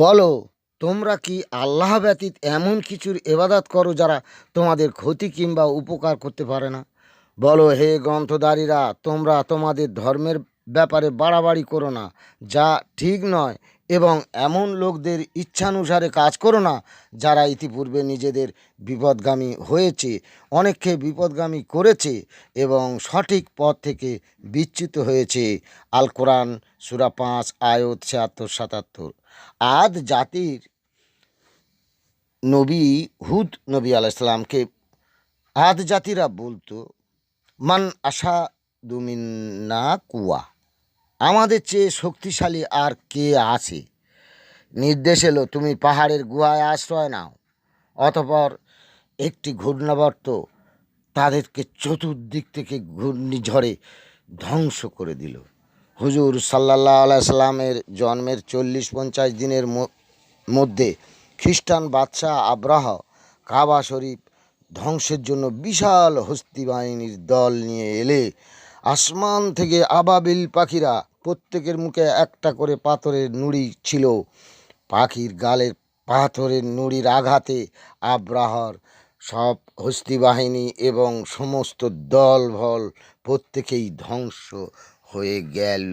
বলো, তোমরা কি আল্লাহ ব্যতীত এমন কিছুর ইবাদত করো যারা তোমাদের ক্ষতি কিংবা উপকার করতে পারে না? বলো, হে গ্রন্থধারীরা, তোমরা তোমাদের ধর্মের ব্যাপারে বাড়াবাড়ি করো না, যা ঠিক নয়, এবং এমন লোকদের ইচ্ছানুসারে কাজ করো না যারা ইতিপূর্বে নিজেদের বিপদগামী হয়েছে, অনেককে বিপদগামী করেছে এবং সঠিক পথ থেকে বিচ্যুত হয়েছে। আল কোরআন সূরা ৫ আয়াত ৭৬-৭৭। আদ জাতির নবী হুদ নবী আলাইসাল্লামকে আদ জাতিরা বলতো, মান আশা দুমিন্না কুয়া, আমাদের চেয়ে শক্তিশালী আর কে আছে? নির্দেশ এলো, তুমি পাহাড়ের গুহায় আশ্রয় নাও। অতপর একটি ঘূর্ণাবর্ত তাদেরকে চতুর্দিক থেকে ঘূর্ণিঝড়ে ধ্বংস করে দিল। হুজুর সাল্লাল্লাহু আলাইহি সাল্লামের জন্মের ৪০-৫০ দিনের মধ্যে খ্রিস্টান বাদশাহ আব্রাহ কাবা শরীফ ধ্বংসের জন্য বিশাল হস্তি বাহিনীর দল নিয়ে এলে আসমান থেকে আবাবিল পাখিরা, প্রত্যেকের মুখে একটা করে পাথরের নুড়ি ছিল। পাখির গালের পাথরের নুড়ির আঘাতে আব্রাহর সব হস্তি বাহিনী এবং সমস্ত দলবল প্রত্যেকেই ধ্বংস হয়ে গেল।